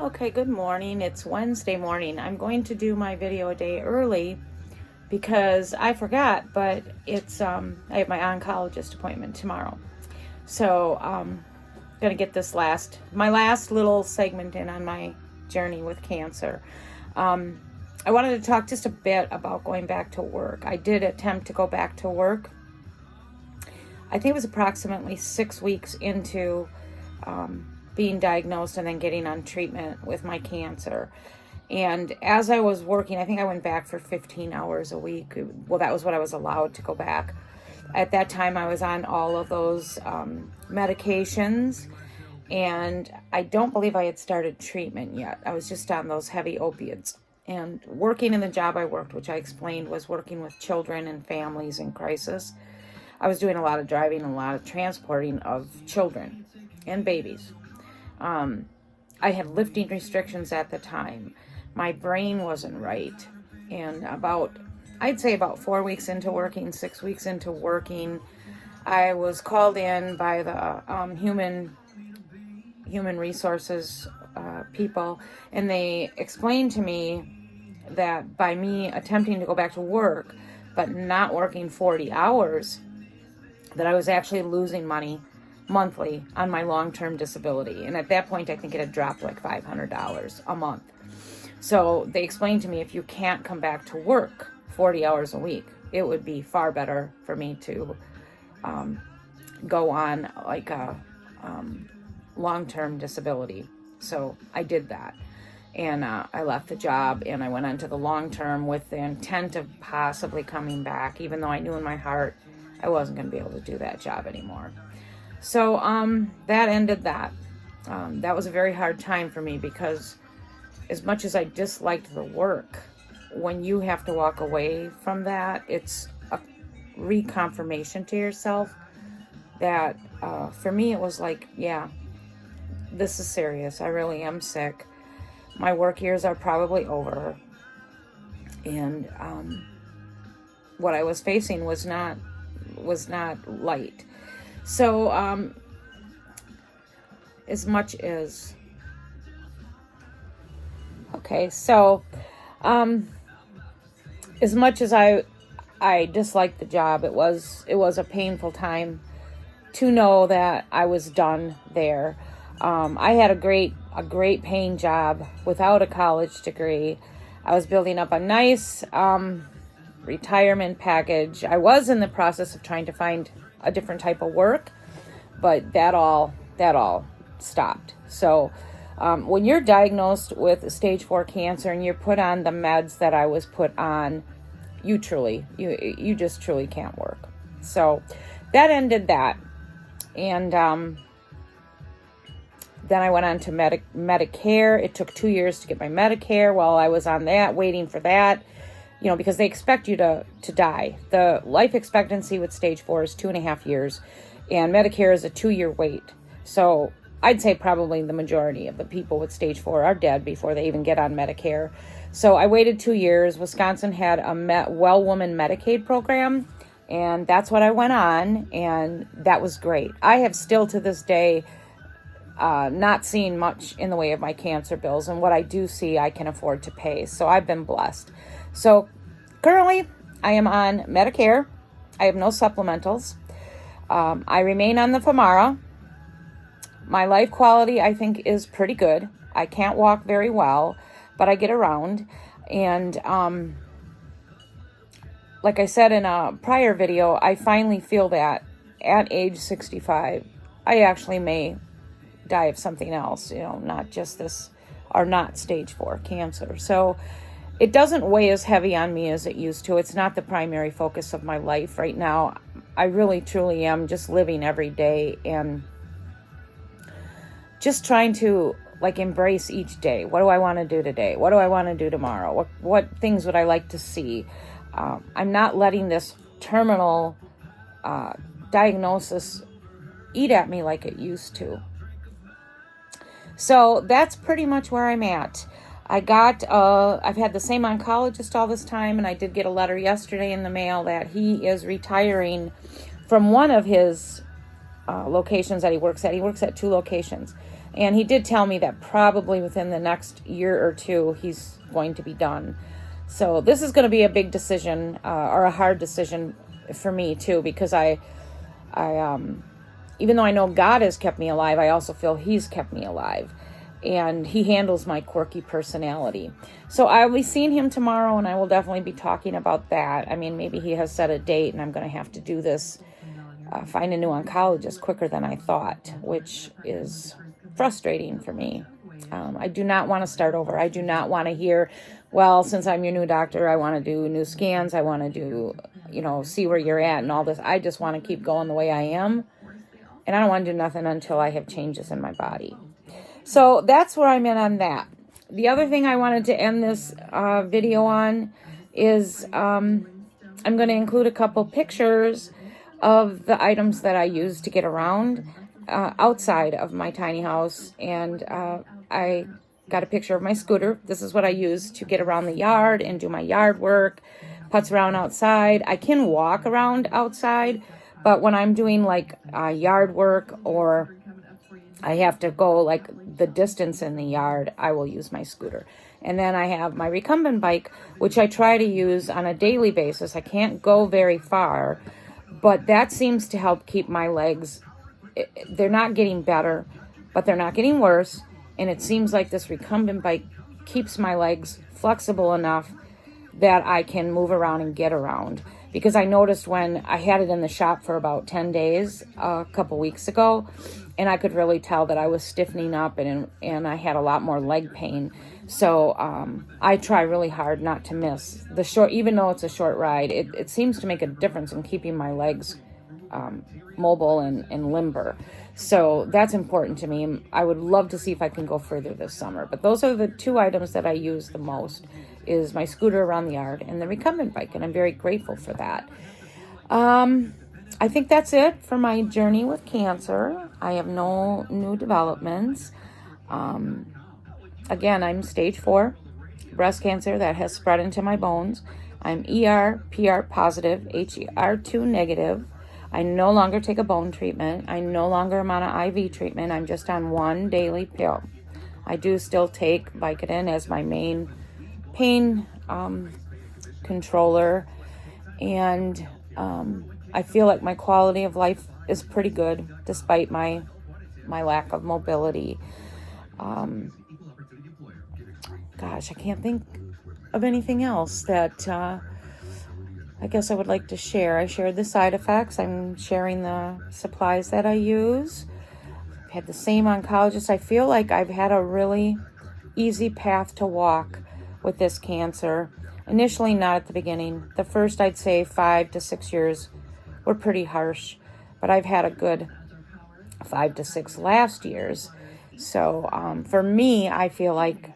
Okay, good morning. It's Wednesday morning. I'm going to do my video a day early because I forgot, but it's I have my oncologist appointment tomorrow. So gonna get this my last little segment in on my journey with cancer. I wanted to talk just a bit about going back to work. I did attempt to go back to work. I think it was approximately 6 weeks into being diagnosed and then getting on treatment with my cancer. And as I was working, I think I went back for 15 hours a week. Well, that was what I was allowed to go back. At that time, I was on all of those medications, and I don't believe I had started treatment yet. I was just on those heavy opiates. And working in the job I worked, which I explained was working with children and families in crisis, I was doing a lot of driving and a lot of transporting of children and babies. I had lifting restrictions at the time. My brain wasn't right. And I'd say about 4 weeks into working, 6 weeks into working, I was called in by the human resources people, and they explained to me that by me attempting to go back to work, but not working 40 hours, that I was actually losing money monthly on my long-term disability. And at that point, I think it had dropped like $500 a month. So they explained to me, if you can't come back to work 40 hours a week, it would be far better for me to go on like a long-term disability. So I did that. And I left the job and I went on to the long-term with the intent of possibly coming back, even though I knew in my heart I wasn't going to be able to do that job anymore. So that ended that. That was a very hard time for me because as much as I disliked the work, when you have to walk away from that, it's a reconfirmation to yourself that for me it was like, yeah, this is serious. I really am sick. My work years are probably over. And what I was facing was not light. So as much as I disliked the job, it was a painful time to know that I was done there. I had a great paying job without a college degree. I was building up a nice retirement package. I was in the process of trying to find a different type of work, but that all stopped. So when you're diagnosed with stage 4 cancer and you're put on the meds that I was put on, you just truly can't work. So that ended that. And then I went on to Medicare. It took 2 years to get my Medicare. While I was on that, waiting for that, because they expect you to die. The life expectancy with stage 4 is 2.5 years, and Medicare is a 2-year wait. So I'd say probably the majority of the people with stage 4 are dead before they even get on Medicare. So I waited 2 years. Wisconsin had a Well Woman Medicaid program, and that's what I went on, and that was great. I have still to this day not seen much in the way of my cancer bills, and what I do see I can afford to pay. So I've been blessed. So currently I am on Medicare. I have no supplementals. I remain on the Femara. My life quality, I think, is pretty good. I can't walk very well, but I get around. And like I said in a prior video, I finally feel that at age 65, I actually may die of something else, not just this, or not stage 4 cancer. So it doesn't weigh as heavy on me as it used to. It's not the primary focus of my life right now. I really, truly am just living every day and just trying to embrace each day. What do I want to do today? What do I want to do tomorrow? What things would I like to see? I'm not letting this terminal diagnosis eat at me like it used to. So that's pretty much where I'm at. I've had the same oncologist all this time, and I did get a letter yesterday in the mail that he is retiring from one of his locations that he works at. He works at 2 locations. And he did tell me that probably within the next year or two, he's going to be done. So this is going to be a big decision, or a hard decision for me too, because I even though I know God has kept me alive, I also feel he's kept me alive. And he handles my quirky personality. So I'll be seeing him tomorrow, and I will definitely be talking about that. I mean, maybe he has set a date, and I'm going to have to do this, find a new oncologist quicker than I thought, which is frustrating for me. I do not want to start over. I do not want to hear, well, since I'm your new doctor, I want to do new scans. I want to do, see where you're at and all this. I just want to keep going the way I am. And I don't want to do nothing until I have changes in my body. So that's where I'm at on that. The other thing I wanted to end this video on is I'm going to include a couple pictures of the items that I use to get around outside of my tiny house. And I got a picture of my scooter. This is what I use to get around the yard and do my yard work, putz around outside. I can walk around outside, but when I'm doing like yard work, or I have to go like the distance in the yard, I will use my scooter. And then I have my recumbent bike, which I try to use on a daily basis. I can't go very far, but that seems to help keep my legs. They're not getting better, but they're not getting worse. And it seems like this recumbent bike keeps my legs flexible enough that I can move around and get around. Because I noticed when I had it in the shop for about 10 days a couple weeks ago, and I could really tell that I was stiffening up and I had a lot more leg pain. So I try really hard not to miss the short, even though it's a short ride. It seems to make a difference in keeping my legs mobile and limber. So that's important to me. I would love to see if I can go further this summer. But those are the two items that I use the most, is my scooter around the yard and the recumbent bike. And I'm very grateful for that. I think that's it for my journey with cancer. I have no new developments. Again, I'm stage 4 breast cancer that has spread into my bones. I'm ER, PR positive, HER2 negative. I no longer take a bone treatment. I no longer am on an IV treatment. I'm just on one daily pill. I do still take Vicodin as my main pain controller. And I feel like my quality of life is pretty good despite my lack of mobility. Gosh, I can't think of anything else that I guess I would like to share. I shared the side effects. I'm sharing the supplies that I use. I've had the same oncologist. I feel like I've had a really easy path to walk with this cancer. Initially, not at the beginning. The first, I'd say 5 to 6 years were pretty harsh, but I've had a good 5 to 6 last years. So for me, I feel like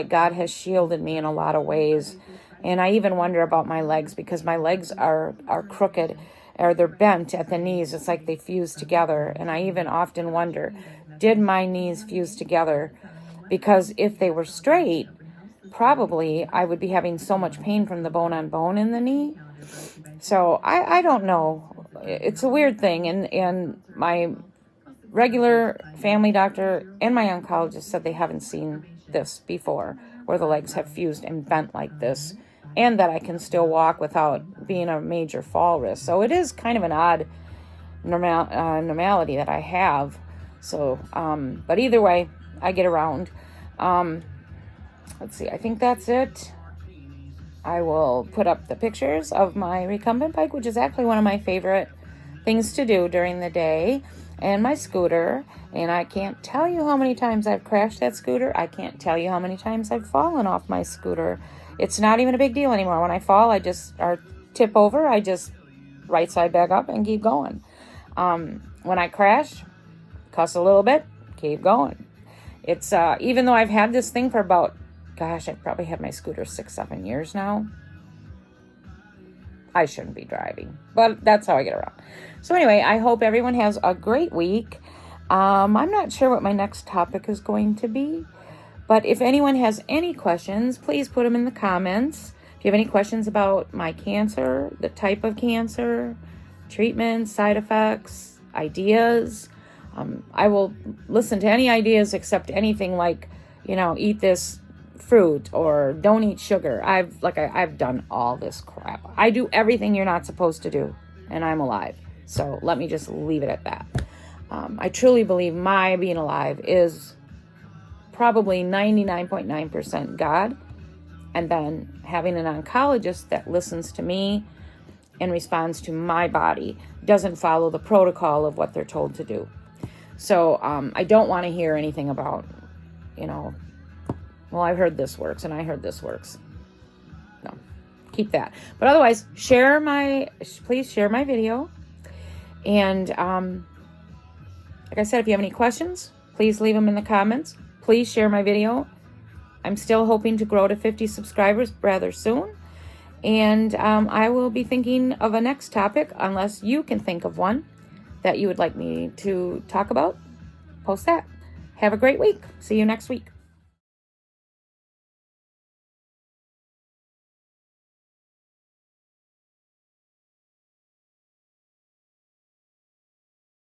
God has shielded me in a lot of ways. And I even wonder about my legs, because my legs are crooked, or they're bent at the knees. It's like they fuse together. And I even often wonder, did my knees fuse together? Because if they were straight, probably I would be having so much pain from the bone on bone in the knee. So I don't know. It's a weird thing. And my regular family doctor and my oncologist said they haven't seen this before, where the legs have fused and bent like this, and that I can still walk without being a major fall risk. So it is kind of an odd normality that I have. So, but either way, I get around. Let's see, I think that's it. I will put up the pictures of my recumbent bike, which is actually one of my favorite things to do during the day, and my scooter. And I can't tell you how many times I've crashed that scooter. I can't tell you how many times I've fallen off my scooter. It's not even a big deal anymore. When I fall, or tip over, I just right side back up and keep going. When I crash, cuss a little bit, keep going. It's even though I've had this thing for about, gosh, I've probably had my scooter 6-7 years now. I shouldn't be driving, but that's how I get around. So anyway, I hope everyone has a great week. I'm not sure what my next topic is going to be, but if anyone has any questions, please put them in the comments. If you have any questions about my cancer, the type of cancer, treatment, side effects, ideas, I will listen to any ideas except anything like, eat this fruit or don't eat sugar. I've done all this crap. I do everything you're not supposed to do, and I'm alive. So let me just leave it at that. I truly believe my being alive is probably 99.9% God, and then having an oncologist that listens to me and responds to my body, doesn't follow the protocol of what they're told to do. So I don't want to hear anything about, well, I heard this works and I heard this works. No, keep that. But otherwise, please share my video. And like I said, if you have any questions, please leave them in the comments. Please share my video. I'm still hoping to grow to 50 subscribers rather soon. And I will be thinking of a next topic, unless you can think of one that you would like me to talk about. Post that. Have a great week. See you next week.